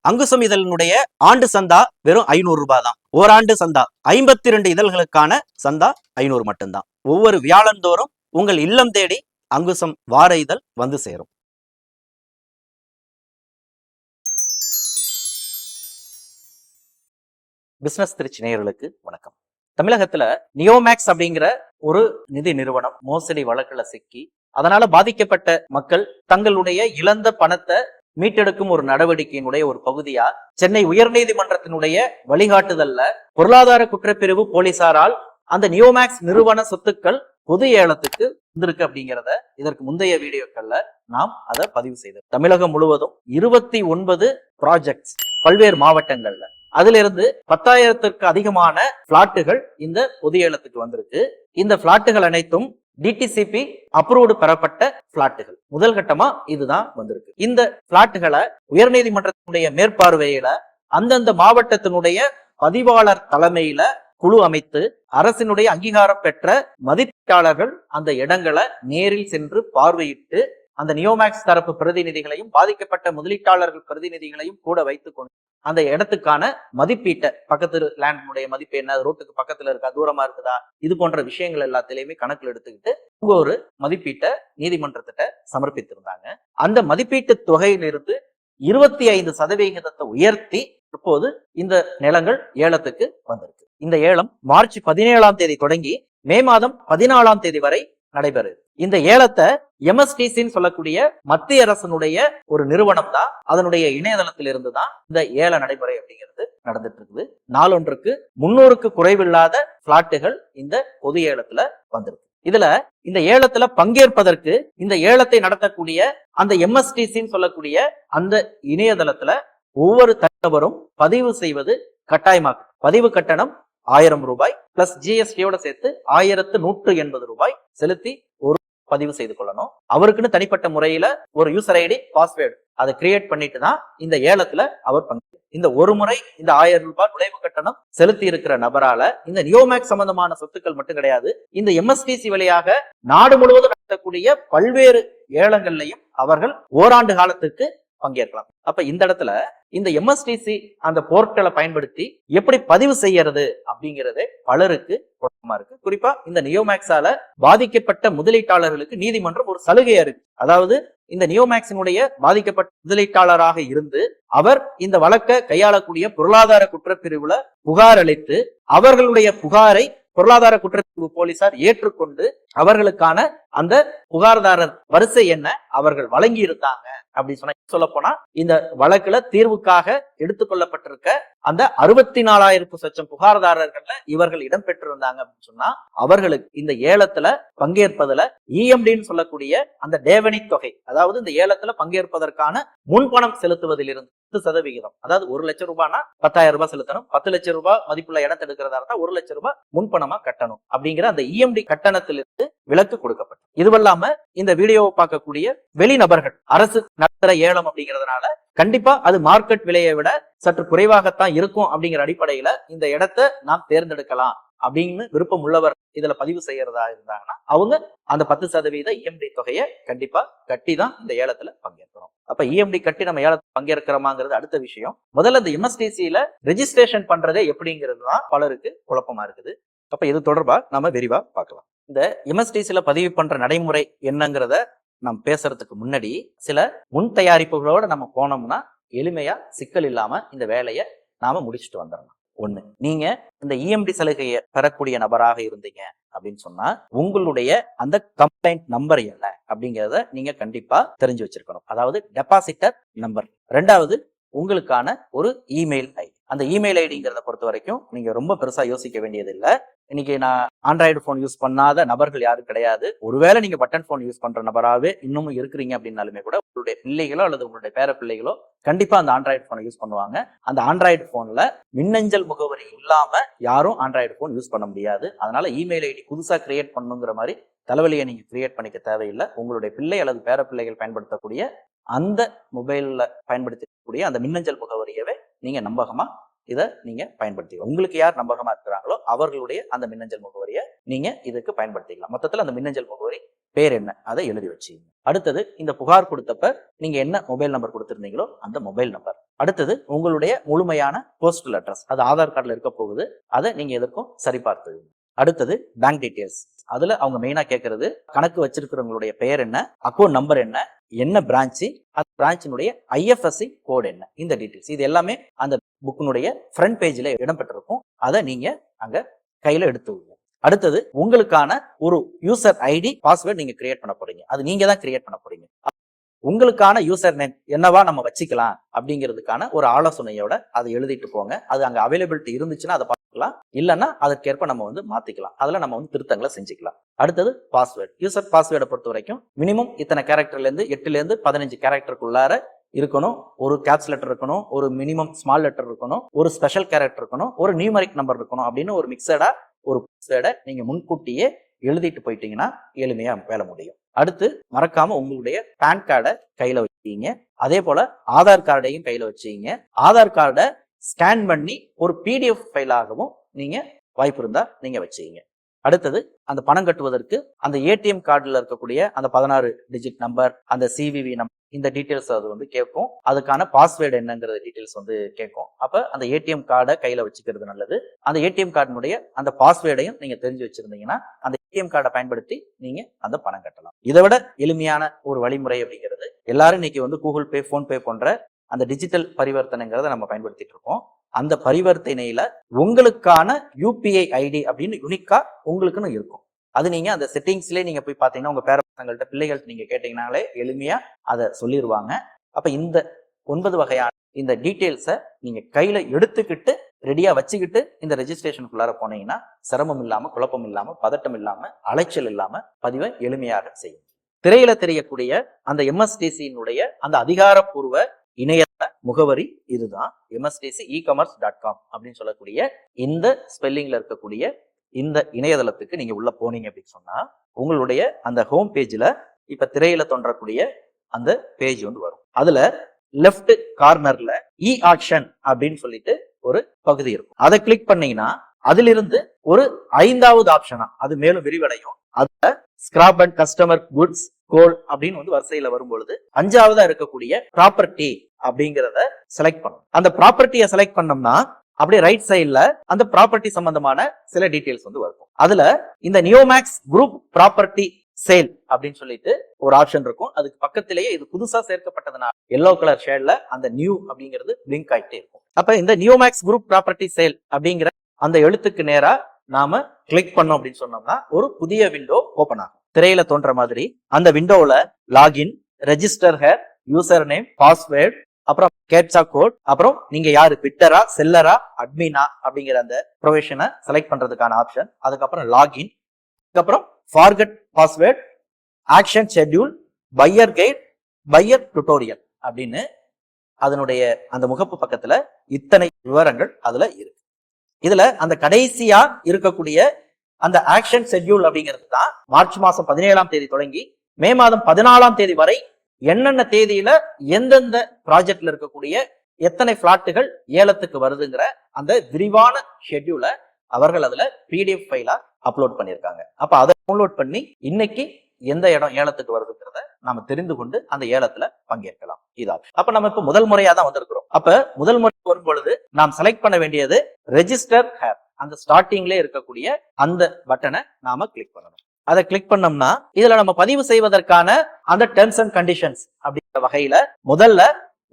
அங்குசம் இதழினுடைய ஆண்டு சந்தா வெறும் 500 ரூபாய் தான். ஓராண்டு சந்தா 52 இதழ்களுக்கான சந்தா 500 மட்டும்தான். ஒவ்வொரு வியாழந்தோறும் உங்கள் இல்லம் தேடி அங்குசம் வார இதழ் வந்து சேரும். பிசினஸ் திருச்சி நேயர்களுக்கு வணக்கம். தமிழகத்துல நியோமேக்ஸ் அப்படிங்கிற ஒரு நிதி நிறுவனம் மோசடி வழக்குல சிக்கி அதனால பாதிக்கப்பட்ட மக்கள் தங்களுடைய இழந்த பணத்தை மீட்டெடுக்கும் ஒரு நடவடிக்கையினுடைய ஒரு பகுதியா சென்னை உயர்நீதிமன்றத்தினுடைய வழிகாட்டுதல்ல பொருளாதார குற்றப்பிரிவு போலீசாரால் அந்த நியோமேக்ஸ் நிறுவன சொத்துக்கள் பொது ஏலத்துக்கு வந்திருக்கு அப்படிங்கிறத இதற்கு முந்தைய வீடியோக்கள்ல நாம் அதை பதிவு செய்தோம். தமிழகம் முழுவதும் 29 ப்ராஜெக்ட்ஸ் பல்வேறு மாவட்டங்கள்ல அதுல இருந்து 10,000த்திற்கு அதிகமான பிளாட்டுகள் இந்த பொது ஏலத்துக்கு வந்திருக்கு. இந்த பிளாட்டுகள் அனைத்தும் டிடிசிபி அப்ரூவ்டு பெறப்பட்ட பிளாட்டுகள். முதல் கட்டமா இதுதான் வந்திருக்கு. இந்த பிளாட்டுகளை உயர்நீதிமன்றத்தினுடைய மேற்பார்வையில அந்தந்த மாவட்டத்தினுடைய பதிவாளர் தலைமையில குழு அமைத்து அரசினுடைய அங்கீகாரம் பெற்ற மதிப்பீட்டாளர்கள் அந்த இடங்களை நேரில் சென்று பார்வையிட்டு அந்த நியோமேக்ஸ் தரப்பு பிரதிநிதிகளையும் பாதிக்கப்பட்ட முதலீட்டாளர்கள் பிரதிநிதிகளையும் கூட வைத்துக் கொண்டு அந்த இடத்துக்கான மதிப்பீட்டை பக்கத்து லேண்டினுடைய மதிப்பு என்ன, ரோட்டுக்கு பக்கத்துல இருக்கா, தூரமா இருக்குதா, இது போன்ற விஷயங்கள் எல்லாத்திலையுமே கணக்கில் எடுத்துக்கிட்டு ஒரு மதிப்பீட்டை நீதிமன்றத்திட்ட சமர்ப்பித்திருந்தாங்க. அந்த மதிப்பீட்டு தொகையிலிருந்து 25% உயர்த்தி இப்போது இந்த நிலங்கள் ஏலத்துக்கு வந்திருக்கு. இந்த ஏலம் மார்ச் 17ஆம் தேதி தொடங்கி மே மாதம் 14ஆம் தேதி வரை நடைபெறுது. இந்த ஏலத்தை எம்எஸ்டிசின்னு சொல்லக்கூடிய மத்திய அரசனுடைய ஒரு நிறுவனம் தான், அதனுடைய இணையதளத்தில் இருந்து தான் இந்த ஏல நடைமுறை அப்படிங்கிறது நடந்துட்டு இருக்குது. நாளொன்றுக்கு 300க்கு குறைவில்லாத பிளாட்டுகள் இந்த பொது ஏலத்துல வந்திருக்கு. இதுல இந்த ஏலத்துல பங்கேற்பதற்கு இந்த ஏலத்தை நடத்தக்கூடிய அந்த எம்எஸ்டிசின்னு சொல்லக்கூடிய அந்த இணையதளத்துல ஒவ்வொரு தனிநபரும் பதிவு செய்வது கட்டாயமாகும். பதிவு கட்டணம் 1000 ரூபாய் பிளஸ் ஜிஎஸ்டியோட சேர்த்து 1180 ரூபாய் செலுத்தி ஒரு பதிவு செய்து கொள்ளணும். அவருக்குன்னு தனிப்பட்ட முறையில ஒரு யூசர் ஐடி பாஸ்வேர்டு அதை கிரியேட் பண்ணிட்டு தான் இந்த ஏலத்துல அவர் பங்கு. இந்த ஒரு முறை இந்த 1000 ரூபாய் நுழைவு கட்டணம் செலுத்தி இருக்கிற நபரால இந்த நியோமேக்ஸ் சம்பந்தமான சொத்துக்கள் மட்டும் கிடையாது, இந்த எம்எஸ்டிசி வழியாக நாடு முழுவதும் நடத்தக்கூடிய பல்வேறு ஏலங்கள்லையும் அவர்கள் ஓராண்டு காலத்துக்கு பங்கேற்கலாம். அப்ப இந்த இடத்துல இந்த எம்எஸ்டிசி அந்த போர்ட்டலை பயன்படுத்தி எப்படி பதிவு செய்யறது அப்படிங்கிறதே பலருக்கு குழப்பமா இருக்கு. குறிப்பா இந்த நியோமேக்ஸால பாதிக்கப்பட்ட முதலீட்டாளர்களுக்கு நீதிமன்றம் ஒரு சலுகையா இருக்கு. அதாவது இந்த நியோமேக்ஸினுடைய பாதிக்கப்பட்ட முதலீட்டாளராக இருந்து அவர் இந்த வழக்கை கையாளக்கூடிய பொருளாதார குற்றப்பிரிவுல புகார் அளித்து அவர்களுடைய புகாரை பொருளாதார குற்றப்பிரிவு போலீசார் ஏற்றுக்கொண்டு அவர்களுக்கான அந்த புகார்தாரர் வரிசை என்ன அவர்கள் வழங்கி இருந்தாங்க அப்படின்னு சொல்ல போனா இந்த வழக்குல தீர்வுக்காக எடுத்துக்கொள்ளப்பட்டிருக்க அந்த 64,000 சொச்சம் புகார்தாரர்கள்ல இவர்கள் இடம்பெற்றிருந்தாங்க அப்படின்னு சொன்னா அவர்களுக்கு இந்த ஏலத்துல பங்கேற்பதுல இஎம்டின்னு சொல்லக்கூடிய அந்த டேவனி தொகை, அதாவது இந்த ஏலத்துல பங்கேற்பதற்கான முன்பணம் செலுத்துவதிலிருந்து 10%, அதாவது 1 லட்சம் ரூபாய்னா 10,000 ரூபாய் செலுத்தணும். 10 லட்சம் ரூபாய் மதிப்புள்ள இடத்தை எடுக்கிறதா இருந்தா 1 லட்சம் ரூபாய் முன்பணமா கட்டணும் அப்படிங்கிற அந்த இஎம்டி கட்டணத்திலிருந்து விலக்கு கொடுக்கப்படும். இதுவல்லாம இந்த வீடியோவை பார்க்கக்கூடிய வெளிநபர்கள் அரசு நடத்துற ஏலம் அப்படிங்கிறதுனால கண்டிப்பா அது மார்க்கெட் விலையை விட சற்று குறைவாகத்தான் இருக்கும் அப்படிங்கிற அடிப்படையில இந்த இடத்தை நாம் தேர்ந்தெடுக்கலாம் அப்படின்னு விருப்பம் உள்ளவர் இதுல பதிவு செய்யறதா இருந்தாங்கன்னா அவங்க அந்த 10% இஎம்டி தொகையை கண்டிப்பா கட்டி தான் இந்த ஏலத்துல பங்கேற்கிறோம். அப்ப இஎம்டி கட்டி நம்ம ஏலத்துல பங்கேற்கிறோமாங்கிறது அடுத்த விஷயம். முதல்ல இந்த எம்எஸ்டிசியில ரெஜிஸ்ட்ரேஷன் பண்றதே எப்படிங்கிறது தான் பலருக்கு குழப்பமா இருக்குது. அப்ப இது தொடர்பா நம்ம விரிவா பார்க்கலாம். இந்த எம்எஸ்டிசியில பதிவு பண்ற நடைமுறை என்னங்கிறத நம்ம பேசுறதுக்கு முன்னாடி சில முன் தயாரிப்புகளோட நம்ம போனோம்னா எளிமையா சிக்கல் இல்லாம இந்த வேலையை நாம முடிச்சுட்டு வந்துடலாம். ஒண்ணு, நீங்க இந்த இஎம்டி சலுகையை பெறக்கூடிய நபராக இருந்தீங்க அப்படின்னு சொன்னா உங்களுடைய அந்த கம்ப்ளைண்ட் நம்பர் என்ன அப்படிங்கிறத நீங்க கண்டிப்பா தெரிஞ்சு வச்சிருக்கணும். அதாவது டெபாசிட்டர் நம்பர். ரெண்டாவது, உங்களுக்கான ஒரு இமெயில் ஐடி. அந்த இமெயில் ஐடிங்கிறத பொறுத்த வரைக்கும் நீங்க ரொம்ப பெருசா யோசிக்க வேண்டியது இல்லை. இன்னைக்கு நான் ஆண்ட்ராய்டு போன் யூஸ் பண்ணாத நபர்கள் யாரும் கிடையாது. ஒருவேளை நீங்க பட்டன் போன் யூஸ் பண்ற நபராகவே இன்னமும் இருக்கிறீங்க அப்படின்னாலுமே கூட உங்களுடைய பிள்ளைகளோ அல்லது உங்களுடைய பேர பிள்ளைகளோ கண்டிப்பா அந்த ஆண்ட்ராய்டு போனை யூஸ் பண்ணுவாங்க. அந்த ஆண்ட்ராய்டு போன்ல மின்னஞ்சல் முகவரி இல்லாம யாரும் ஆண்ட்ராய்டு போன் யூஸ் பண்ண முடியாது. அதனால இமெயில் ஐடி புதுசா கிரியேட் பண்ணுங்கிற மாதிரி தலைவலியை நீங்க கிரியேட் பண்ணிக்க தேவையில்லை. உங்களுடைய பிள்ளை அல்லது பேர பிள்ளைகள் பயன்படுத்தக்கூடிய அந்த மொபைல்ல பயன்படுத்தக்கூடிய அந்த மின்னஞ்சல் முகவரியவே நீங்க நம்பகமா இதை நீங்க பயன்படுத்திக்கலாம். உங்களுக்கு யார் நம்பகமா இருக்கிறாங்களோ அவர்களுடைய அந்த மின்னஞ்சல் முகவரியை நீங்க இதுக்கு பயன்படுத்திக்கலாம். மொத்தத்துல அந்த மின்னஞ்சல் முகவரி பேர் என்ன அதை எழுதி வச்சுங்க. அடுத்தது இந்த புகார் கொடுத்தப்ப நீங்க என்ன மொபைல் நம்பர் கொடுத்திருந்தீங்களோ அந்த மொபைல் நம்பர். அடுத்தது உங்களுடைய முழுமையான போஸ்டல் அட்ரஸ், அது ஆதார் கார்டுல இருக்க போகுது, அதை நீங்க எதற்கும் சரிபார்த்து. அடுத்தது பேங்க் டீடைல்ஸ். அதுல அவங்க மெயினா கேட்கறது கணக்கு வச்சிருக்கிறவங்களுடைய பெயர் என்ன, அக்கௌண்ட் நம்பர் என்ன, என்ன பிரான்ச்சு, அந்த பிரான்ச்சினுடைய IFSC கோட் என்ன, இந்த டீடைல்ஸ். இது எல்லாமே அந்த புக்கினுடைய ஃப்ரண்ட் பேஜ்ல இடம்பெற்றிருக்கும். அதை நீங்க அங்க கையில எடுத்து. அடுத்தது உங்களுக்கான ஒரு யூசர் ஐடி பாஸ்வேர்ட் நீங்க கிரியேட் பண்ண போறீங்க. அது நீங்க தான் கிரியேட் பண்ண போறீங்க. உங்களுக்கான யூசர் நேம் என்னவா நம்ம வச்சுக்கலாம் அப்படிங்கிறதுக்கான ஒரு ஆலோசனையோட அதை எழுதிட்டு போங்க. அது அங்க அவைலபிலிட்டி இருந்துச்சுன்னா அதை பார்த்துக்கலாம், இல்லைன்னா அதற்கேற்ப நம்ம மாத்திக்கலாம். அதுல நம்ம திருத்தங்களை செஞ்சுக்கலாம். அடுத்தது பாஸ்வேர்டு. யூசர் பாஸ்வேர்டை பொறுத்த வரைக்கும் மினிமம் இத்தனை கேரக்டர்ல இருந்து 8ல இருந்து 15 கேரக்டருக்குள்ளார இருக்கணும். ஒரு கேப்ஸ் லெட்டர் இருக்கணும், ஒரு மினிமம் ஸ்மால் லெட்டர் இருக்கணும், ஒரு ஸ்பெஷல் கேரக்டர் இருக்கணும், ஒரு நியூமரிக் நம்பர் இருக்கணும் அப்படின்னு ஒரு மிக்சடா ஒரு பாஸ்வேர்டை நீங்க முன்கூட்டியே எழுதிட்டு போயிட்டீங்கன்னா எளிமையா வேலை முடியும். அடுத்து மறக்காம உங்களுடைய பேன் கார்டை கையில வச்சுக்கீங்க. அதே போல ஆதார் கார்டையும் கையில வச்சுக்கீங்க. ஆதார் கார்டை ஸ்கேன் பண்ணி ஒரு PDF ஃபைலாகவும் நீங்க வாய்ப்பு இருந்தா நீங்க வச்சுக்கீங்க. அடுத்தது அந்த பணம் கட்டுவதற்கு அந்த ATM கார்டுல இருக்கக்கூடிய அந்த 16 டிஜிட் நம்பர், அந்த CVV நம்பர், இந்த டீடைல்ஸ் அது கேட்கும். அதுக்கான பாஸ்வேர்டு என்னங்கிறது டீடைல்ஸ் கேட்கும். அப்ப அந்த ATM கார்டை கையில வச்சுக்கிறது நல்லது. அந்த ATM கார்டினுடைய அந்த பாஸ்வேர்டையும் நீங்க தெரிஞ்சு வச்சிருந்தீங்கன்னா அந்த ATM கார்டை பயன்படுத்தி நீங்க அந்த பணம் கட்டலாம். இதை விட எளிமையான ஒரு வழிமுறை அப்படிங்கிறது எல்லாரும் இன்னைக்கு கூகுள் பே, போன்பே போன்ற அந்த டிஜிட்டல் பரிவர்த்தனைங்கிறத நம்ம பயன்படுத்திட்டு இருக்கோம். அந்த பரிவர்த்தனையில உங்களுக்கான UPI ஐடி அப்படின்னு யுனிக்கா உங்களுக்குன்னு இருக்கும். அது நீங்க அந்த செட்டிங்ஸ்லயே நீங்க போய் பாத்தீங்கன்னா உங்க பேர பசங்கள்ட்ட பிள்ளைகள்ட்ட நீங்க கேட்டீங்கன்னாலே எளிமையா அதை சொல்லிடுவாங்க. அப்ப இந்த 9 வகையான இந்த டீட்டெயில்ஸை நீங்க கையில எடுத்துக்கிட்டு ரெடியா வச்சுக்கிட்டு இந்த ரெஜிஸ்ட்ரேஷனுக்குள்ளார போனீங்கன்னா சிரமம் இல்லாம, குழப்பம் இல்லாம, பதட்டம் இல்லாம, அலைச்சல் இல்லாம பதிவை எளிமையாக செய்யும். திரையில தெரியக்கூடிய அந்த MSTC-னுடைய அந்த அதிகாரப்பூர்வ இணையதள முகவரி இதுதான். mstcecommerce.com அப்படின்னு சொல்லக்கூடிய இந்த ஸ்பெல்லிங்ல இருக்கக்கூடிய இந்த இணையதளத்துக்கு நீங்க உள்ள போனீங்க அப்படின்னு சொன்னா உங்களுடைய அந்த ஹோம் பேஜ்ல இப்ப திரையில தோன்றக்கூடிய அந்த பேஜ் வரும். அதுல லெஃப்ட் கார்னர்ல ஆக்ஷன் அப்படின்னு சொல்லிட்டு ஒரு பகுதி இருக்கும். அதை கிளிக் பண்ணீங்கன்னா அதிலிருந்து ஒரு 5வது ஆப்ஷனா அது மேலும் விரிவடையும். அதுல ஸ்கிராப் அண்ட் கஸ்டமர் குட்ஸ் கோல் அப்படின்னு வரிசையில வரும்பொழுது 5வதா இருக்கக்கூடிய ப்ராப்பர்ட்டி அப்படிங்கிறத செலக்ட் பண்ணும். அந்த ப்ராப்பர்ட்டியை செலக்ட் பண்ணோம்னா அப்படியே ரைட் சைட்ல அந்த ப்ராப்பர்ட்டி சம்பந்தமான சில டீடைல்ஸ் வரும். அதுல இந்த நியோமேக்ஸ் குரூப் ப்ராப்பர்ட்டி சேல் அப்படின்னு சொல்லிட்டு ஒரு ஆப்ஷன் இருக்கும். அதுக்கு பக்கத்திலேயே இது புதுசா சேர்க்கப்பட்டதுனால எல்லோ கலர் ஷேட்ல அந்த நியூ அப்படிங்கிறது பிளிங்க் ஆகிட்டே இருக்கும். அப்ப இந்த நியோமேக்ஸ் குரூப் ப்ராப்பர்ட்டி சேல் அப்படிங்கிற அந்த எழுத்துக்கு நேரா நாம கிளிக் பண்ணோம் அப்படின்னு சொன்னோம்னா ஒரு புதிய விண்டோ ஓபன் ஆகும். திரையில தோன்ற மாதிரி அந்த விண்டோல login, register here, username, password, அப்புறம் கேப்சா கோட், அப்புறம் நீங்க யாரு பிட்டரா, செல்லரா, அட்மினா அப்படிங்கிற அந்த ப்ரொவிஷனை செலக்ட் பண்றதுக்கான ஆப்ஷன், அதுக்கப்புறம் லாகின், அதுக்கப்புறம் forgot password, action schedule, buyer guide, buyer tutorial அப்படின்னு அதனுடைய அந்த முகப்பு பக்கத்துல இத்தனை விவரங்கள் அதுல இருக்கு. இதுல அந்த கடைசியா இருக்கக்கூடிய அந்த ஆக்ஷன் ஷெட்யூல் அப்படிங்கிறது தான் மார்ச் மாசம் 17ஆம் தேதி தொடங்கி மே மாதம் 14ஆம் தேதி வரை என்னென்ன தேதியில எந்தெந்த ப்ராஜெக்ட்ல இருக்கக்கூடிய எத்தனை பிளாட்டுகள் ஏலத்துக்கு வருதுங்கிற அந்த விரிவான ஷெட்யூலை அவர்கள் அதுல PDF ஃபைலா அப்லோட் பண்ணிருக்காங்க. அப்ப அதை டவுன்லோட் பண்ணி இன்னைக்கு எந்த இடம் ஏலத்துக்கு வருதுங்கிறத நாம தெரிந்து கொண்டு அந்த ஏலத்துல பங்கேற்கலாம். இது ஆப்ஷன். அப்ப நம்ம இப்ப முதல் முறையா தான் வந்திருக்கிறோம். அப்ப முதல் முறை வரும் பொழுது நாம் செலக்ட் பண்ண வேண்டியது ரெஜிஸ்டர் ஹேர். அந்த ஸ்டார்டிங்ல இருக்கக்கூடிய அந்த பட்டனை நாம கிளிக் பண்ணணும். அதை கிளிக் பண்ணோம்னா இதுல நம்ம பதிவு செய்வதற்கான அந்த டெர்ம்ஸ் அண்ட் கண்டிஷன்ஸ் அப்படிங்கிற வகையில முதல்ல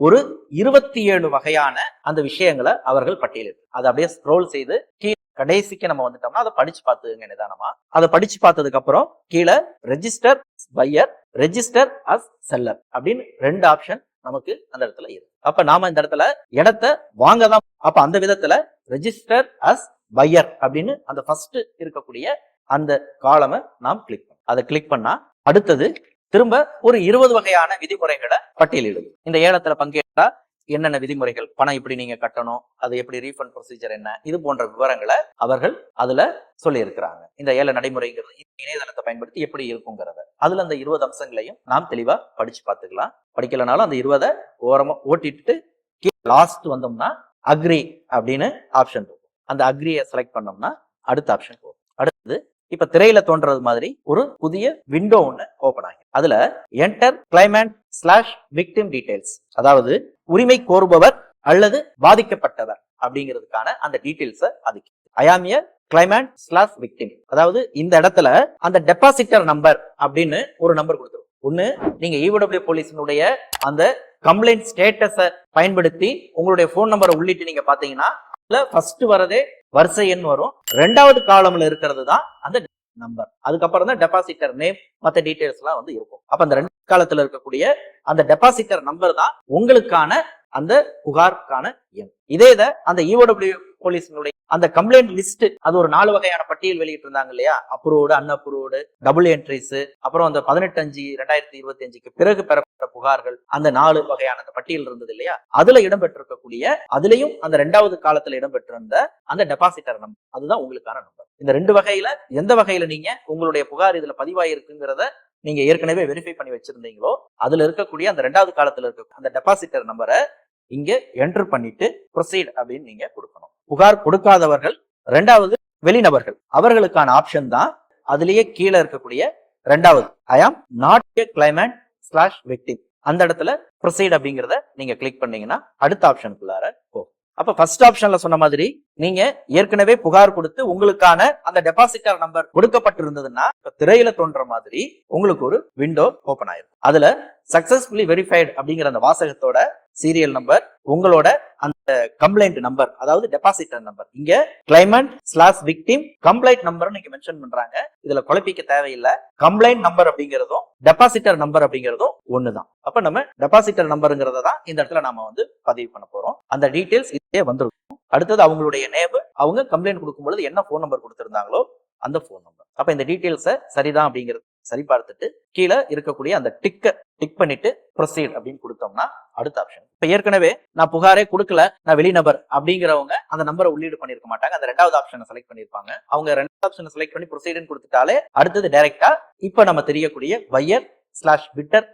ஒரு 27 வகையான அந்த விஷயங்களை அவர்கள் பட்டியலிட்டு அதை அப்படியே ஸ்க்ரோல் செய்து கீழே கடைசிக்கு நம்ம வந்துட்டோம்னா அதை படிச்சு பார்த்துங்க நிதானமா. அதை படிச்சு பார்த்ததுக்கு அப்புறம் கீழே register buyer, register as seller அப்படின்னு 2 ஆப்ஷன் நமக்கு அந்த இடத்துல இருக்கு. அப்ப நாம இந்த இடத்துல இடத்தை வாங்கதான். அப்ப அந்த விதத்துல ரெஜிஸ்டர் அஸ் பையர் அப்படின்னு அந்த ஃபர்ஸ்ட் இருக்கக்கூடிய அந்த காலமை நாம் கிளிக் பண்ணோம். அதை கிளிக் பண்ணா அடுத்தது திரும்ப ஒரு 20 வகையான விதிமுறைகளை பட்டியலிடுது. இந்த ஏலத்துல பங்கேற்றா என்னென்ன விதிமுறைகள், பணம் எப்படி நீங்க கட்டணும், அது எப்படி ரீஃபண்ட் ப்ரொசீஜர் என்ன, இது போன்ற விவரங்களை அவர்கள் அதுல சொல்லி இருக்கிறாங்க. இந்த ஏல நடைமுறைங்கிறது இணையதளத்தை பயன்படுத்தி எப்படி இருக்குங்கிறத அதுல அந்த 20 அம்சங்களையும் நாம் தெளிவா படிச்சு பார்த்துக்கலாம். படிக்கலனாலும் அந்த 20 ஓரமா ஓட்டிட்டு லாஸ்ட் வந்தோம்னா அக்ரி அப்படின்னு ஆப்ஷன் இருக்கும். அந்த அக்ரியை செலக்ட் பண்ணோம்னா அடுத்த ஆப்ஷன் போகும். அடுத்தது இப்ப திரையில தோன்றது மாதிரி ஒரு புதிய விண்டோ ஒண்ணு ஓபன் ஆகி அதுல என்டர் கிளைமேண்ட் ஸ்லாஷ் விக்டிம் டீடைல்ஸ், அதாவது உரிமை கோருபவர் அல்லது பாதிக்கப்பட்டவர் அப்படிங்கிறதுக்கான அந்த டீடைல்ஸை அதுக்கு ஐ ஆம் ஏ கிளைமேண்ட் ஸ்லாஷ் விக்டிம், அதாவது இந்த இடத்துல அந்த டெபாசிட்டர் நம்பர் அப்படின்னு ஒரு நம்பர் கொடுத்துரும். ஒண்ணு நீங்க EOW போலீஸினுடைய அந்த கம்ப்ளைண்ட் ஸ்டேட்டஸை பயன்படுத்தி உங்களுடைய போன் நம்பரை உள்ளிட்டு நீங்க பாத்தீங்கன்னா ஃபர்ஸ்ட் வரதே வரிசை எண் வரும், ரெண்டாவது காலம்ல இருக்கிறது தான் அந்த நம்பர், அதுக்கப்புறம் தான் டெபாசிட்டர் நேம் மற்ற டீடைல்ஸ் எல்லாம் வந்து இருக்கும். அப்ப அந்த ரெண்டு காலத்துல இருக்கக்கூடிய அந்த டெபாசிட்டர் நம்பர் தான் உங்களுக்கான அந்த புகாருக்கான எண். இதே அந்த EOW போலீஸினுடைய அந்த கம்ப்ளைண்ட் லிஸ்ட், அது ஒரு 4 வகையான பட்டியல் வெளியிட்டு இருந்தாங்க இல்லையா, அப்ரூவ்டு, அன்அப்ரூவ்டு, டபுள் என்ட்ரிஸ், அப்புறம் அந்த 18/5/2025க்கு பிறகு பெறப்பட்ட புகார்கள், அந்த 4 வகையான அந்த பட்டியல் இருந்தது இல்லையா, அதுல இடம்பெற்றிருக்கக்கூடிய அதுலயும் அந்த 2வது காலத்துல இடம்பெற்றிருந்த அந்த டெபாசிட்டர் நம்பர், அதுதான் உங்களுக்கான நம்பர். இந்த 2 வகையில எந்த வகையில நீங்க உங்களுடைய புகார் இதுல பதிவாயிருக்குங்கிறத நீங்க ஏற்கனவே வெரிஃபை பண்ணி வச்சிருந்தீங்களோ அதுல இருக்கக்கூடிய அந்த 2வது காலத்துல இருக்க அந்த டெபாசிட்டர் நம்பரை இங்க என்டர் பண்ணிட்டு ப்ரொசீட் அப்படின்னு நீங்க கொடுக்கணும். புகார் கொடுக்காதவர்கள், 2வது வெளிநபர்கள், அவர்களுக்கான ஆப்ஷன் தான் அதுலயே கீழே இருக்கக்கூடிய 2வது I am not a claimant slash victim, அந்த இடத்துல ப்ரொசீட் அப்படிங்கிறத நீங்க கிளிக் பண்ணீங்கன்னா அடுத்த ஆப்ஷனுக்குள்ளார போகும். அப்ப ஃபர்ஸ்ட் ஆப்ஷன்ல சொன்ன மாதிரி நீங்க ஏற்கனவே புகார் கொடுத்து உங்களுக்கான அந்த டெபாசிட்டர் நம்பர் கொடுக்கப்பட்டிருந்ததுன்னா திரையில தோன்ற மாதிரி உங்களுக்கு ஒரு விண்டோ ஓபன் ஆயிரும். அதுல சக்சஸ்ஃபுல்லி வெரிஃபைடு அப்படிங்கிற அந்த வாசகத்தோட சீரியல் நம்பர், உங்களோட அந்த கம்ப்ளைண்ட் நம்பர், அதாவது டெபாசிட்டர் நம்பர், இங்க கிளைமேண்ட் ஸ்லாஷ் விக்டிம் கம்ப்ளைண்ட் நம்பர் நீங்க மென்ஷன் பண்றாங்க. இதுல குழப்பிக்க தேவையில்லை, கம்ப்ளைண்ட் நம்பர் அப்படிங்கிறதும் டெபாசிட்டர் நம்பர் அப்படிங்கிறதும் ஒண்ணுதான். அப்ப நம்ம டெபாசிட்டர் நம்பருங்கிறத தான் இந்த இடத்துல நாம வந்து பதிவு பண்ண போறோம். அந்த டீடைல்ஸ் இதே வந்துருக்கும். அடுத்தது அவங்களுடைய நேம், அவங்க கம்ப்ளைண்ட் கொடுக்கும் பொழுது என்ன போன் நம்பர் கொடுத்திருந்தாங்களோ அந்த போன் நம்பர். அப்ப இந்த டீடைல்ஸை சரிதான் அப்படிங்கிறது சரி பார்த்துட்டு கீழே இருக்கக்கூடிய அந்த டிக் பண்ணிட்டு ப்ரொசீட் அப்படின்னு கொடுத்தோம்னா அடுத்த ஆப்ஷன். இப்ப ஏற்கனவே நான் புகாரே கொடுக்கல, நான் வெளிநபர் அப்படிங்கிறவங்க அந்த நம்பரை உள்ளீடு பண்ணிருக்க மாட்டாங்க, அந்த 2வது ஆப்ஷனை செலக்ட் பண்ணிருப்பாங்க. அவங்க 2வது ஆப்ஷனை செலக்ட் பண்ணி ப்ரொசீடுன்னு கொடுத்துட்டாலே அடுத்தது டைரக்டா இப்ப நம்ம தெரியக்கூடிய பையர் ஸ்லாஷ் பிட்டர்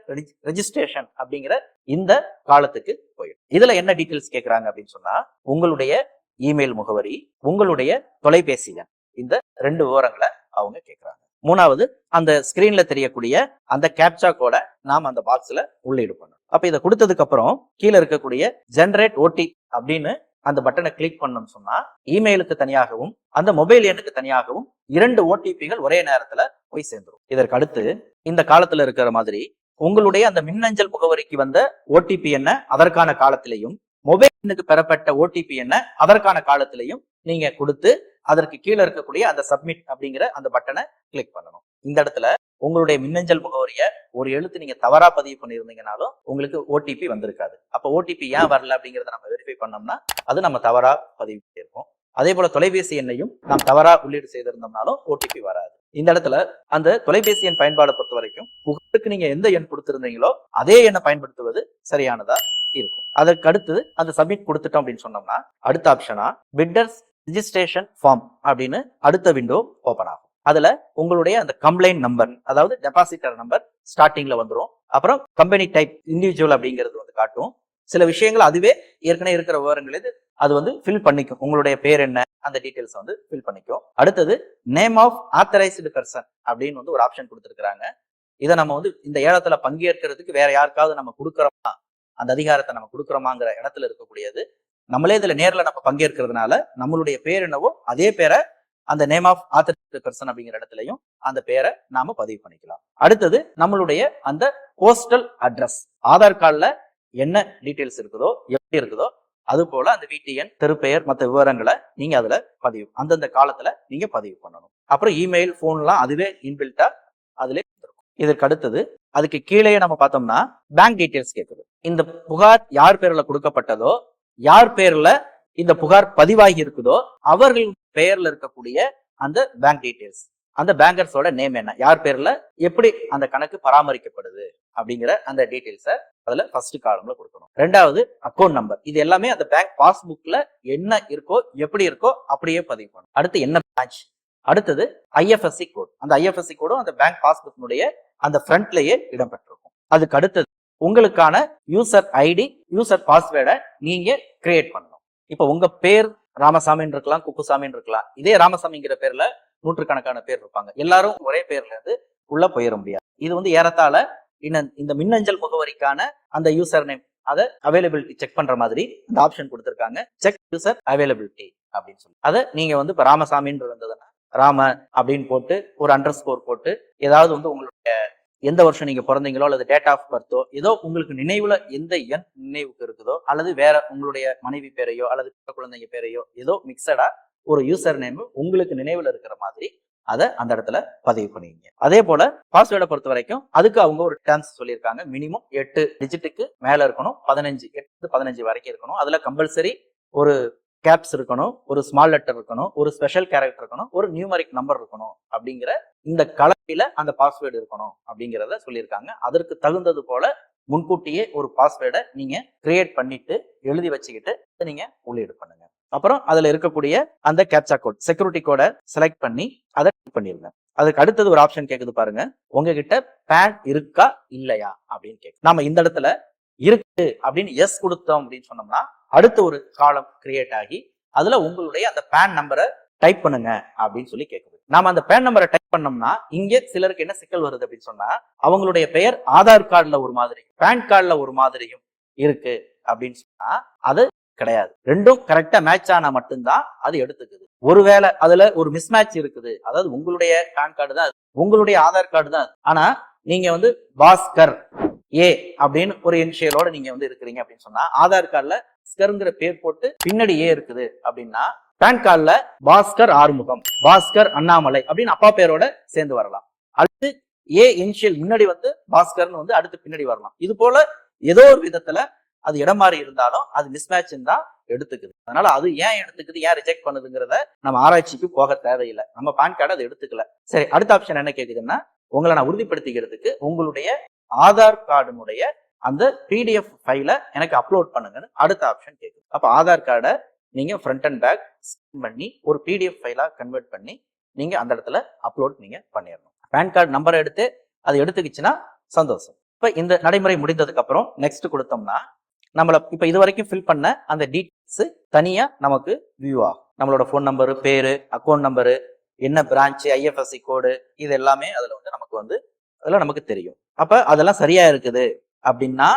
ரெஜிஸ்ட்ரேஷன் அப்படிங்கிற இந்த காலத்துக்கு போயிடும். இதுல என்ன டீடைல்ஸ் கேட்கறாங்க அப்படின்னு சொன்னா உங்களுடைய இமெயில் முகவரி, உங்களுடைய தொலைபேசி எண், இந்த 2 விவரங்களை அவங்க கேட்கறாங்க. 3வது அந்த ஸ்கிரீன்ல தெரியக்கூடிய அந்த கேப்சா கோட நாம் அந்த பாக்ஸ்ல உள்ளீடு பண்ணணும். அப்ப இதை கொடுத்ததுக்கு அப்புறம் கீழே இருக்கக்கூடிய ஜெனரேட் ஓடி அப்படின்னு அந்த பட்டனை கிளிக் பண்ணணும்னு சொன்னா இமெயிலுக்கு தனியாகவும் அந்த மொபைல் எண்ணுக்கு தனியாகவும் 2 ஓடிபிகள் ஒரே நேரத்துல போய் சேர்ந்துடும். இதற்கு அடுத்து இந்த காலத்துல இருக்கிற மாதிரி உங்களுடைய அந்த மின்னஞ்சல் முகவரிக்கு வந்த ஓடிபி என்ன அதற்கான காலத்திலையும், மொபைல் எண்ணுக்கு பெறப்பட்ட ஓடிபி என்ன அதற்கான காலத்திலையும் நீங்க கொடுத்து அதற்கு கீழே இருக்கக்கூடிய அந்த சப்மிட் அப்படிங்கிற அந்த பட்டனை கிளிக் பண்ணணும். இந்த இடத்துல உங்களுடைய மின்னஞ்சல் முகவரிய ஒரு எழுத்து நீங்க தவறா பதிவு பண்ணியிருந்தீங்கனாலும் உங்களுக்கு ஓடிபி வந்திருக்காது. அப்ப ஓடிபி ஏன் வரல அப்படிங்கறத நம்ம வெரிஃபை பண்ணோம்னா அது நம்ம தவறா பதிவு பண்ணியிருக்கோம். அதே போல தொலைபேசி எண்ணையும் நாம் தவறா உள்ளீடு செய்திருந்தோம்னாலும் ஓடிபி வராது. இந்த இடத்துல அந்த தொலைபேசி எண் பயன்பாடை பொறுத்த வரைக்கும் புகாருக்கு நீங்க எந்த எண் கொடுத்திருந்தீங்களோ அதே எண்ணை பயன்படுத்துவது சரியானதா இருக்கும். அதற்கு அடுத்தது அந்த சப்மிட் கொடுத்துட்டோம் அப்படின்னு சொன்னோம்னா அடுத்த ஆப்ஷனா பிட்டர்ஸ் ரெஜிஸ்ட்ரேஷன் ஃபார்ம் அப்படின்னு அடுத்த விண்டோ ஓபன் ஆகும். அதுல உங்களுடைய அந்த கம்ப்ளைண்ட் நம்பர், அதாவது டெபாசிட்டர் நம்பர் ஸ்டார்டிங்ல வந்துடும். அப்புறம் கம்பெனி டைப் இண்டிவிஜுவல் அப்படிங்கிறது வந்து காட்டும். சில விஷயங்கள் அதுவே ஏற்கனவே இருக்கிற விவரங்கள் அது வந்து ஃபில் பண்ணிக்கும். உங்களுடைய பேர் என்ன அந்த டீடைல்ஸ் வந்து ஃபில் பண்ணிக்கும். அடுத்தது நேம் ஆஃப் ஆத்தரைஸ்டு பர்சன் அப்படின்னு வந்து ஒரு ஆப்ஷன் கொடுத்துருக்காங்க. இதை நம்ம வந்து இந்த ஏலத்துல பங்கேற்கிறதுக்கு வேற யாருக்காவது நம்ம கொடுக்குறோமா, அந்த அதிகாரத்தை நம்ம கொடுக்குறோமாங்கிற இடத்துல இருக்கக்கூடியது. நம்மளே இதுல நேர்ல நம்ம பங்கேற்கிறதுனால நம்மளுடைய பேர் என்னவோ அதே பேரை அந்த நேம் ஆஃப் ஆத்தரைஸ்டு பர்சன் அப்படிங்கிற இடத்துலயும் அந்த பேரை நாம பதிவு பண்ணிக்கலாம். அடுத்தது நம்மளுடைய அந்த போஸ்டல் அட்ரஸ், ஆதார் கார்டுல என்ன டீடைல்ஸ் இருக்குதோ எப்படி இருக்குதோ அது போல அந்த வீட்டு எண், தெருப்பெயர், மற்ற விவரங்களை நீங்க அதுல பதிவு அந்தந்த காலத்துல நீங்க பதிவு பண்ணணும். அப்புறம் இமெயில், போன்லாம் அதுவே இன்பில்ட்டா அதுல இருக்கும். இதற்கு அடுத்தது அதுக்கு கீழே நம்ம பார்த்தோம்னா பேங்க் டீடைல்ஸ் கேட்குது. இந்த புகார் யார் பேர்ல கொடுக்கப்பட்டதோ, யார் பேர்ல இந்த புகார் பதிவாகி இருக்குதோ அவர்கள் பெயர்ல இருக்கக்கூடிய அந்த பேங்க் டீடைல்ஸ், அந்த பேங்கர்ஸோட நேம் என்ன, யார் பேர்ல எப்படி அந்த கணக்கு பராமரிக்கப்படுது அப்படிங்கிற அந்த டீடைல்ஸை அதுல ஃபர்ஸ்ட் காலம்ல கொடுக்கணும். 2வது அக்கௌண்ட் நம்பர், இது எல்லாமே அந்த பேங்க் பாஸ்புக்ல என்ன இருக்கோ எப்படி இருக்கோ அப்படியே பதிவு பண்ணணும். அடுத்து என்ன பிரான்ச், அடுத்தது ஐஎஃப்எஸ்சி கோட், அந்த ஐஎஃப்எஸ்சி கோடும் அந்த பேங்க் பாஸ்புக்னுடைய அந்த ஃப்ரண்ட்லயே இடம்பெற்றிருக்கும். அதுக்கு அடுத்தது உங்களுக்கான யூசர் ஐடி, யூசர் பாஸ்வேர்டை நீங்க கிரியேட் பண்ணணும். இப்ப உங்க பேர் ராமசாமின்னு இருக்கலாம், குப்புசாமின்னு இருக்கலாம். இதே ராமசாமிங்கிற பேர்ல நூற்றுக்கணக்கான பேர் இருப்பாங்க. எல்லாரும் ஒரே பேர்ல இருந்து உள்ள போயிட முடியாது. இது வந்து ஏறத்தாழ இந்த மின்னஞ்சல் முகவரிக்கான அந்த யூசர் நேம் அதை அவைலபிலிட்டி செக் பண்ற மாதிரி இந்த ஆப்ஷன் கொடுத்திருக்காங்க. செக் யூசர் அவைலபிலிட்டி அப்படின்னு சொல்லி அதை நீங்க வந்து இப்ப ராமசாமின்னு இருந்ததுன்னா ராம அப்படின்னு போட்டு ஒரு அண்டர்ஸ்கோர் போட்டு ஏதாவது வந்து உங்களுடைய எந்த வருஷம் நீங்க பிறந்தீங்களோ அல்லது டேட் ஆஃப் பர்த்தோ ஏதோ உங்களுக்கு நினைவுல எந்த எண் நினைவுக்கு இருக்குதோ அல்லது வேற உங்களுடைய மனைவி பேரையோ அல்லது குழந்தைங்க பேரையோ ஏதோ மிக்சடா ஒரு யூசர் நேம் உங்களுக்கு நினைவுல இருக்கிற மாதிரி அதை அந்த இடத்துல பதிவு பண்ணிங்க. அதே போல பாஸ்வேர்டை பொறுத்த வரைக்கும் அதுக்கு அவங்க ஒரு டேர்ம்ஸ் சொல்லியிருக்காங்க. மினிமம் 8 டிஜிட்டுக்கு மேல இருக்கணும், 15 வரைக்கும் இருக்கணும். அதுல கம்பல்சரி ஒரு கேப்ஸ் இருக்கணும், ஒரு ஸ்மால் லெட்டர் இருக்கணும், ஒரு ஸ்பெஷல் கேரக்டர் இருக்கணும், ஒரு நியூமரிக் நம்பர் இருக்கணும். அப்படிங்கிற இந்த கலவையில அந்த பாஸ்வேர்டு இருக்கணும் அப்படிங்கிறத சொல்லியிருக்காங்க. அதற்கு தகுந்தது போல முன்கூட்டியே ஒரு பாஸ்வேர்டை நீங்க கிரியேட் பண்ணிட்டு எழுதி வச்சுக்கிட்டு நீங்க உள்ளீடு பண்ணுங்க. அப்புறம் அதுல இருக்கக்கூடிய அந்த கேப்சா கோட் செக்யூரிட்டி கோடை செலக்ட் பண்ணி அதை கிளிக் பண்ணிருங்க. அதுக்கு அடுத்தது ஒரு ஆப்ஷன் கேக்குது பாருங்க, உங்ககிட்ட பேன் இருக்கா இல்லையா அப்படின்னு கேட்கு. நாம இந்த இடத்துல இருக்கு அப்படின்னு எஸ் கொடுத்தோம் அப்படின்னு சொன்னோம்னா அடுத்த ஒரு காலம் கிரியேட் ஆகி அதுல உங்களுடைய அந்த பேன் நம்பரை டைப் பண்ணுங்க அப்படின்னு சொல்லி கேட்குது. நாம அந்த பேன் நம்பரை டைப் பண்ணோம்னா இங்க சிலருக்கு என்ன சிக்கல் வருது அப்படின்னு சொன்னா அவங்களுடைய பெயர் ஆதார் கார்டுல ஒரு மாதிரி பேன் கார்டுல ஒரு மாதிரியும் இருக்கு அப்படின்னு சொன்னா அது கிடையாது. ரெண்டும் கரெக்டா மேட்ச் ஆனா மட்டும்தான் அது எடுத்துக்குது. ஒருவேளை அதுல ஒரு மிஸ்மேட்ச் இருக்குது, அதாவது உங்களுடைய பேன் கார்டு தான் உங்களுடைய ஆதார் கார்டு தான், ஆனா நீங்க வந்து பாஸ்கர் ஏ அப்படின்னு ஒரு இனிஷியலோட நீங்க வந்து இருக்கிறீங்க அப்படின்னு சொன்னா ஆதார் கார்டுல ஸ்கர்ங்கிற பேர் போட்டு பின்னாடி ஏ இருக்குது அப்படின்னா பேன் கார்டுல பாஸ்கர் ஆறுமுகம், பாஸ்கர் அண்ணாமலை அப்படின்னு அப்பா பேரோட சேர்ந்து வரலாம். அடுத்து ஏ இனிஷியல் முன்னாடி வந்து பாஸ்கர்னு வந்து அடுத்து பின்னாடி வரலாம். இது போல ஏதோ ஒரு விதத்துல அது இடம் மாறி இருந்தாலும் அது மிஸ்மேட்ச் தான் எடுத்துக்குது. அதனால அது ஏன் எடுத்துக்குது, ஏன் ரிஜெக்ட் பண்ணுதுங்கிறத நம்ம ஆராய்ச்சிக்கு போக தேவையில்லை. நம்ம பேன் கார்டு அது எடுத்துக்கல. சரி, அடுத்த ஆப்ஷன் என்ன கேக்குதுன்னா உங்களை நான் உறுதிப்படுத்திக்கிறதுக்கு உங்களுடைய ஆதார் கார்டுனுடைய அந்த பிடிஎஃப் ஃபைலை எனக்கு அப்லோட் பண்ணுங்கன்னு அடுத்த ஆப்ஷன் கேக்குது. அப்ப ஆதார் கார்டை நீங்க ஃப்ரண்ட் அண்ட் பேக் ஸ்கேன் பண்ணி ஒரு பிடிஎஃப் ஃபைலா கன்வெர்ட் பண்ணி நீங்க அந்த இடத்துல அப்லோட் நீங்க பண்ணிடணும். பேன் கார்டு நம்பரை எடுத்து அது எடுத்துக்கிச்சுன்னா சந்தோஷம். இப்ப இந்த நடைமுறை முடிந்ததுக்கு அப்புறம் நெக்ஸ்ட் கொடுத்தோம்னா நம்மள இப்ப இது வரைக்கும் ஃபில் பண்ண அந்த டீடைல்ஸ் தனியா நமக்கு வியூ ஆகும். நம்மளோட போன் நம்பரு, பேரு, அக்கௌண்ட் நம்பரு, என்ன பிரான்ச், ஐஎஃப்எஸ்சி கோடு, இது எல்லாமே அதுல வந்து நமக்கு வந்து அதெல்லாம் நமக்கு தெரியும். அப்ப அதெல்லாம் சரியா இருக்குது அப்படின்னா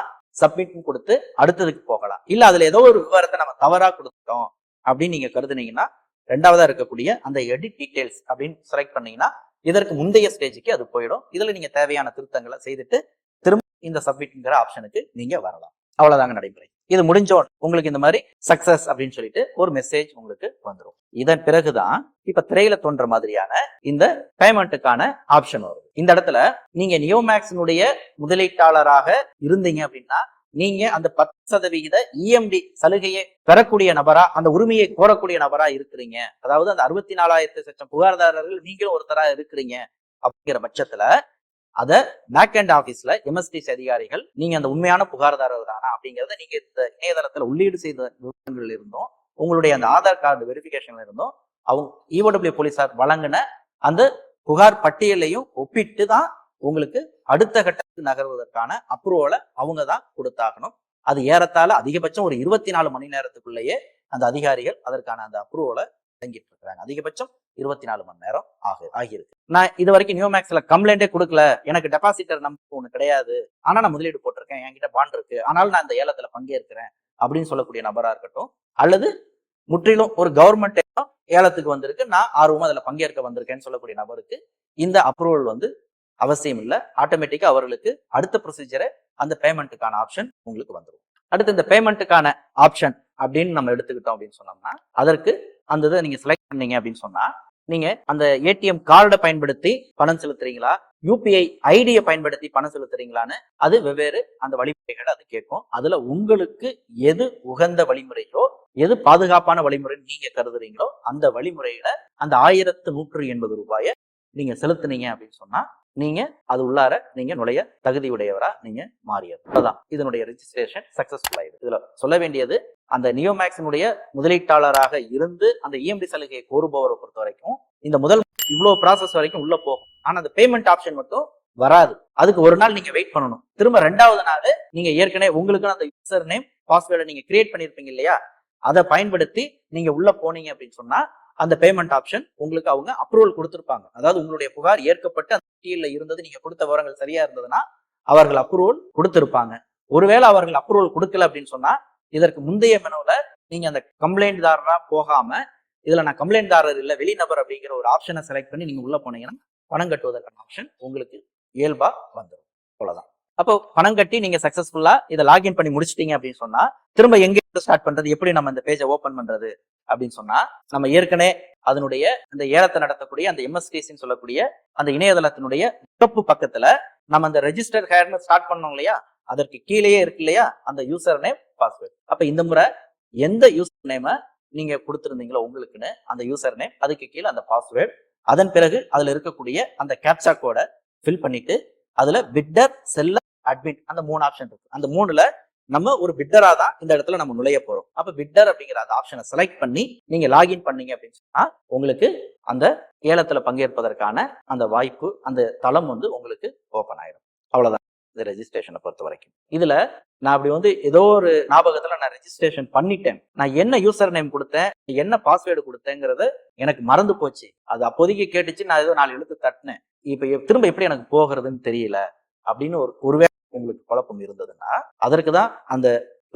சப்மிட் கொடுத்து அடுத்ததுக்கு போகலாம். இல்ல அதுல ஏதோ ஒரு விவரத்தை நம்ம தவறா கொடுத்துட்டோம் அப்படின்னு நீங்க கருதுனீங்கன்னா ரெண்டாவதா இருக்கக்கூடிய அந்த எடிட் டீடைல்ஸ் அப்படின்னு செலக்ட் பண்ணீங்கன்னா இதற்கு முந்தைய ஸ்டேஜுக்கு அது போயிடும். இதுல நீங்க தேவையான திருத்தங்களை செய்துட்டு திரும்ப இந்த சப்மிட்ங்கிற ஆப்ஷனுக்கு நீங்க வரலாம். அவ்வளவுதாங்க நடைமுறை. இது முடிஞ்சோம் உங்களுக்கு இந்த மாதிரி சக்சஸ் அப்படின்னு சொல்லிட்டு ஒரு மெசேஜ் உங்களுக்கு வந்துடும். இதன் பிறகுதான் இப்ப திரையில தோன்ற மாதிரியான இந்த பேமெண்ட்டுக்கான ஆப்ஷன் வரும். இந்த இடத்துல நீங்க நியோமேக்ஸினுடைய முதலீட்டாளராக இருந்தீங்க அப்படின்னா நீங்க அந்த 10% இஎம்டி சலுகையை பெறக்கூடிய நபரா, அந்த உரிமையை கோரக்கூடிய நபரா இருக்கிறீங்க. அதாவது அந்த 64,000 புகார்தாரர்கள் நீங்களும் ஒருத்தரா இருக்கிறீங்க அப்படிங்கிற பட்சத்துல அத பேக் அண்ட் ஆபீஸ்ல எம்எஸ்டிசி அதிகாரிகள் நீங்க அந்த உண்மையான புகார்தாரர் தானா அப்படிங்கறத நீங்க இந்த இணையதளத்துல உள்ளீடு செய்த விவரங்கள் இருந்தும் உங்களுடைய அந்த ஆதார் கார்டு வெரிஃபிகேஷன்ல இருந்தும் அவங்க இஓடபிள்யூ போலீசார் வழங்கின அந்த புகார் பட்டியலையும் ஒப்பிட்டு தான் உங்களுக்கு அடுத்த கட்டத்துக்கு நகர்வதற்கான அப்ரூவலை அவங்க தான் கொடுத்தாகணும். அது ஏறத்தாழ அதிகபட்சம் ஒரு 24 மணி நேரத்துக்குள்ளேயே அந்த அதிகாரிகள் அதற்கான அந்த அப்ரூவலை தங்கிட்டு இருக்கிறாங்க. அதிகபட்சம் 24 மணி நேரம் ஆகியிருக்கு. நான் இது வரைக்கும் நியோமேக்ஸ்ல கம்ப்ளைண்டே கொடுக்கல, எனக்கு டெபாசிட்டர் நம்பர் ஒண்ணு கிடையாது, ஆனா நான் முதலீடு போட்டிருக்கேன், என்கிட்ட பாண்ட் இருக்கு, ஆனாலும் நான் இந்த ஏலத்துல பங்கேற்கிறேன் அப்படின்னு சொல்லக்கூடிய நபரா இருக்கட்டும், அல்லது முற்றிலும் ஒரு கவர்மெண்ட் ஏலத்துக்கு வந்திருக்கு, நான் ஆர்வமா அதுல பங்கேற்க வந்திருக்கேன்னு சொல்லக்கூடிய நபருக்கு இந்த அப்ரூவல் வந்து அவசியம் இல்லை. ஆட்டோமேட்டிக்கா அவர்களுக்கு அடுத்த ப்ரொசீஜரை அந்த பேமெண்ட்டுக்கான ஆப்ஷன் உங்களுக்கு வந்துடும். அடுத்து இந்த பேமெண்ட்டுக்கான ஆப்ஷன் அப்படின்னு நம்ம எடுத்துக்கிட்டோம் அப்படின்னு சொன்னோம்னா அதற்கு அந்த இதை நீங்க செலக்ட் பண்ணீங்க அப்படின்னு சொன்னா நீங்க அந்த ஏடிஎம் கார்டை பயன்படுத்தி பணம் செலுத்துறீங்களா, யூபிஐ ஐடியை பயன்படுத்தி பணம் செலுத்துறீங்களான்னு அது வெவ்வேறு அந்த வழிமுறைகள் அது கேட்கும். அதுல உங்களுக்கு எது உகந்த வழிமுறையோ, எது பாதுகாப்பான வழிமுறைன்னு நீங்க கருதுறீங்களோ அந்த வழிமுறையில அந்த 1180 ரூபாயை நீங்க செலுத்துனீங்க அப்படின்னு சொன்னா நீங்க அது உள்ளார நீங்க நுழைய தகுதியுடையவரா நீங்க மாறியது. அதான் இதனுடைய ரெஜிஸ்ட்ரேஷன் சக்சஸ்ஃபுல் ஆயிடுது. இதுல சொல்ல வேண்டியது அந்த நியோமேக்ஸினுடைய முதலீட்டாளராக இருந்து அந்த இஎம்டி சலுகையை கோருபவரை பொறுத்த வரைக்கும் இந்த முதல் இவ்வளவு ப்ராசஸ் வரைக்கும் உள்ள போகும். ஆனா அந்த பேமெண்ட் ஆப்ஷன் மட்டும் வராது. அதுக்கு ஒரு நாள் நீங்க வெயிட் பண்ணணும். திரும்ப 2வது நாள் நீங்க ஏற்கனவே உங்களுக்கு அந்த யூசர் நேம் பாஸ்வேர்டை நீங்க கிரியேட் பண்ணிருப்பீங்க இல்லையா, அதை பயன்படுத்தி நீங்க உள்ள போனீங்க அப்படின்னு சொன்னா அந்த பேமெண்ட் ஆப்ஷன் உங்களுக்கு அவங்க அப்ரூவல் கொடுத்திருப்பாங்க. அதாவது உங்களுடைய புகார் ஏற்கப்பட்டு அந்த பட்டியலில் இருந்தது, நீங்க கொடுத்த விவரங்கள் சரியா இருந்ததுன்னா அவர்கள் அப்ரூவல் கொடுத்திருப்பாங்க. ஒருவேளை அவர்கள் அப்ரூவல் கொடுக்கல அப்படின்னு சொன்னா இதற்கு முந்தைய மெனுல நீங்க அந்த கம்ப்ளைண்ட்தாரரா போகாம இதுல நான் கம்ப்ளைண்ட்தாரர் இல்ல வெளிநபர் அப்படிங்கிற ஒரு ஆப்ஷனை செலக்ட் பண்ணி நீங்க உள்ள போனீங்கன்னா பணம் கட்டுவதற்கான ஆப்ஷன் உங்களுக்கு இயல்பா வந்துடும். அவ்வளவுதான். அப்போ பணம் கட்டி நீங்க சக்சஸ்ஃபுல்லா இதை லாகின் பண்ணி முடிச்சிட்டீங்க அப்படின்னு சொன்னா திரும்ப எங்க ஸ்டார்ட் பண்றது, எப்படி நம்ம இந்த பேஜை ஓபன் பண்றது அப்படின்னு சொன்னா நம்ம ஏற்கனவே அதனுடைய அந்த ஏலத்தை நடத்தக்கூடிய அந்த எம்எஸ்டிசின்னு சொல்லக்கூடிய அந்த இணையதளத்தினுடைய முகப்பு பக்கத்துல நம்ம அந்த ரெஜிஸ்டர் ஹேர்னு ஸ்டார்ட் பண்ணோம் இல்லையா, அதற்கு கீழேயே இருக்கு இல்லையா அந்த யூசர் நேம் பாஸ்வேர்டு. அப்ப இந்த முறை எந்த யூசர் நேம நீங்க கொடுத்திருந்தீங்களோ உங்களுக்குன்னு அந்த யூசர் நேம், அதுக்கு கீழே அந்த பாஸ்வேர்டு, அதன் பிறகு அதுல இருக்கக்கூடிய அந்த கேப்சா கோட ஃபில் பண்ணிட்டு அதுல பிட்டர், செல்லர், அட்மின் அந்த 3 ஆப்ஷன் இருக்கு. அந்த 3ல நம்ம ஒரு பிட்டரா தான் இந்த இடத்துல நம்ம நுழைய போறோம். அப்ப பிட்டர் அப்படிங்கிற அந்த ஆப்ஷனை செலக்ட் பண்ணி நீங்க லாகின் பண்ணீங்க அப்படின்னு சொன்னா உங்களுக்கு அந்த ஏலத்துல பங்கேற்பதற்கான அந்த வாய்ப்பு, அந்த தளம் உங்களுக்கு ஓபன் ஆயிடும். அவ்வளவுதான் இந்த ரெஜிஸ்ட்ரேஷனை பொறுத்த வரைக்கும். இதுல நான் அப்படி ஏதோ ஒரு ஞாபகத்துல நான் ரெஜிஸ்ட்ரேஷன் பண்ணிட்டேன், நான் என்ன யூசர் நேம் கொடுத்தேன், என்ன பாஸ்வேர்டு கொடுத்தேங்கிறது எனக்கு மறந்து போச்சு, அது அப்போதைக்கு கேட்டுச்சு, நான் ஏதோ 4 எழுத்து தட்டினேன், இப்ப திரும்ப எப்படி எனக்கு போகிறதுன்னு தெரியல அப்படின்னு ஒருவேளை உங்களுக்கு குழப்பம் இருந்ததுன்னா அதற்குதான் அந்த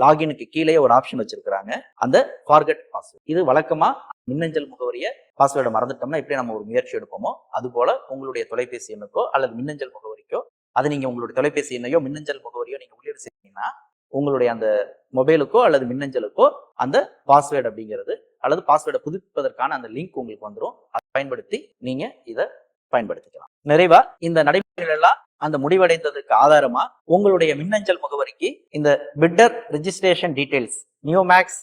லாகினுக்கு கீழே ஒரு ஆப்ஷன் வச்சிருக்கிறாங்க, அந்த ஃபார்கெட் பாஸ்வேர்டு. இது வழக்கமா மின்னஞ்சல் முகவரிய பாஸ்வேர்டை மறந்துட்டோம்னா எப்படி நம்ம ஒரு முயற்சி எடுப்போமோ அது போல உங்களுடைய தொலைபேசி எண்ணுக்கோ அல்லது மின்னஞ்சல் முகவரிக்கோ, அது நீங்க உங்களுடைய தொலைபேசி எண்ணையோ மின்னஞ்சல் முகவரியோ நீங்க உள்ளீடு செய்யறீங்கன்னா உங்களுடைய அந்த மொபைலுக்கோ அல்லது மின்னஞ்சலுக்கோ அந்த பாஸ்வேர்டு அப்படிங்கிறது அல்லது பாஸ்வேர்டை புதுப்பிப்பதற்கான அந்த லிங்க் உங்களுக்கு வந்துடும். அதை பயன்படுத்தி நீங்க இதை பயன்படுத்திக்கலாம். நிறைவா இந்த நடைமுறைகள் எல்லாம் அந்த முடிவடைந்ததுக்கு ஆதாரமா உங்களுடைய மின்னஞ்சல் முகவரிக்கு இந்த bitter registration details Neomax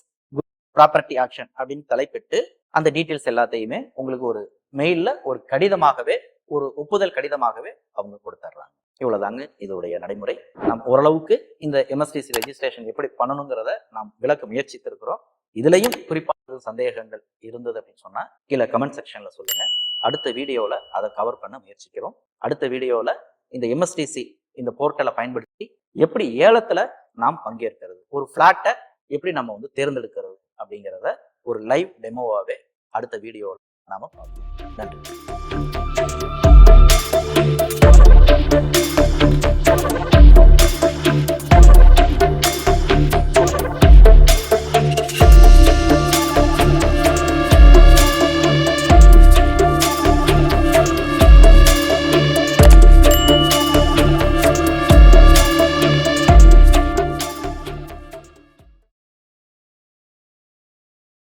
property action அப்படின்னு தலைப்பிட்டு அந்த டீடைல்ஸ் எல்லாத்தையுமே உங்களுக்கு ஒரு மெயில்ல ஒரு கடிதமாகவே, ஒரு ஒப்புதல் கடிதமாகவே அவங்க கொடுத்துட்றாங்க. இவ்வளவுதாங்க இதோடைய நடைமுறை. நாம் ஓரளவுக்கு இந்த எம்எஸ்டிசி ரெஜிஸ்ட்ரேஷன் எப்படி பண்ணணுங்கிறத நாம் விளக்க முயற்சித்திருக்கிறோம். இதுலயும் குறிப்பாக சந்தேகங்கள் இருந்தது அப்படின்னு சொன்னா கீழே கமெண்ட் செக்ஷன்ல சொல்லுங்க. அடுத்த வீடியோல அதை கவர் பண்ண முயற்சிக்கிறோம். அடுத்த வீடியோல இந்த எம்எஸ்டிசி இந்த போர்ட்டலை பயன்படுத்தி எப்படி ஏலத்துல நாம் பங்கேற்கிறது, ஒரு பிளாட்டை எப்படி நம்ம தேர்ந்தெடுக்கிறது அப்படிங்கிறத ஒரு லைவ் டெமோவாவே அடுத்த வீடியோவில் நாம பார்ப்போம். நன்றி.